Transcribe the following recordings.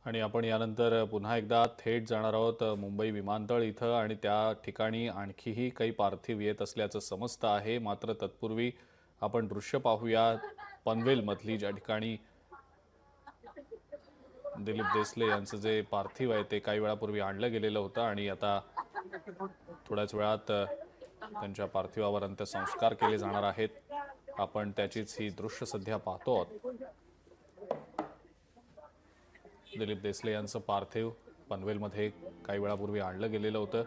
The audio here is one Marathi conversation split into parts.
आणि आपण यानंतर पुन्हा एकदा थेट जाणार आहोत मुंबई विमानतळ इथं आणि त्या ठिकाणी आणखीही काही पार्थिव येत असल्याचं समजतं आहे। मात्र तत्पूर्वी आपण दृश्य पाहूया पनवेलमधली, ज्या ठिकाणी दिलीप देसले यांचं जे पार्थिव आहे ते काही वेळापूर्वी आणलं गेलेलं होतं आणि आता थोड्याच वेळात त्यांच्या पार्थिवावर अंत्यसंस्कार केले जाणार आहेत। आपण त्याचीच ही दृश्य सध्या पाहतो आहोत। दिलीप देसले यांचं पार्थिव पनवेलमध्ये काही वेळापूर्वी आणलं गेलेलं होतं।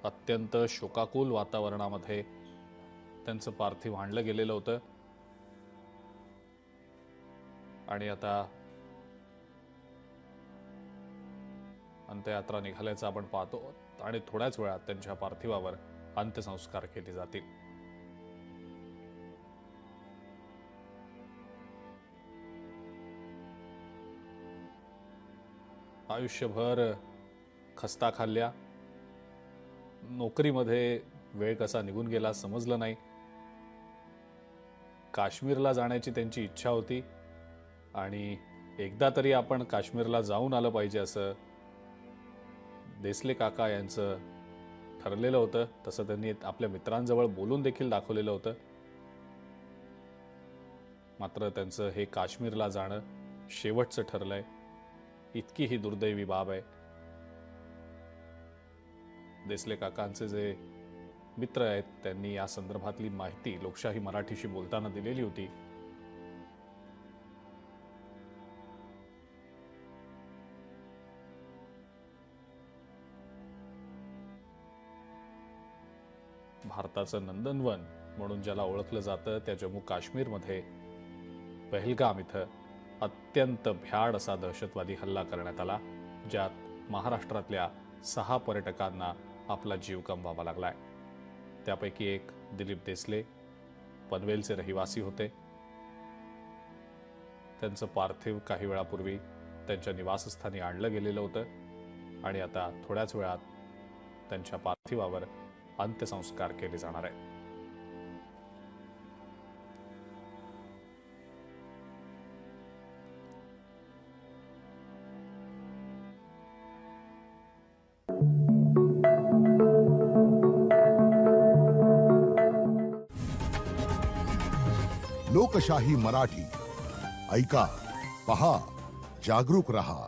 अत्यंत शोकाकुल वातावरणामध्ये त्यांचं पार्थिव आणलं गेलेलं होतं आणि आता अंत्ययात्रा निघाल्याचं आपण पाहतो आणि थोड्याच वेळात त्यांच्या पार्थिवावर अंत्यसंस्कार केले जातील। आयुष्यभर खस्ता खाल्ल्या, नोकरीमध्ये वेळ कसा निघून गेला समजलं नाही। काश्मीरला जाण्याची त्यांची इच्छा होती आणि एकदा तरी आपण काश्मीरला जाऊन आलं पाहिजे असं देसले काका यांचं ठरलेलं होतं। तसं त्यांनी आपल्या मित्रांजवळ बोलून देखील दाखवलेलं होतं। मात्र त्यांचं हे काश्मीरला जाणं शेवटचं ठरलंय। इतकी ही दुर्दैवी बाब आहे। देसले काकांचे जे मित्र आहेत त्यांनी या संदर्भातली माहिती लोकशाही मराठीशी बोलताना दिलेली होती। भारताचं नंदनवन म्हणून ज्याला ओळखलं जातं त्या जम्मू काश्मीरमध्ये पहलगाम इथं अत्यंत भ्याड असा दहशतवादी हल्ला करण्यात आला, ज्यात महाराष्ट्रातल्या 6 पर्यटकांना आपला जीव गमवावा लागलाय। त्यापैकी एक दिलीप देसले पनवेलचे रहिवासी होते। त्यांचं पार्थिव काही वेळापूर्वी त्यांच्या निवासस्थानी आणलं गेलेलं होतं आणि आता थोड्याच वेळात त्यांच्या पार्थिवावर अंत्यसंस्कार केले जाणार आहेत। लोकशाही मराठी ऐका, पहा, जागरूक रहा।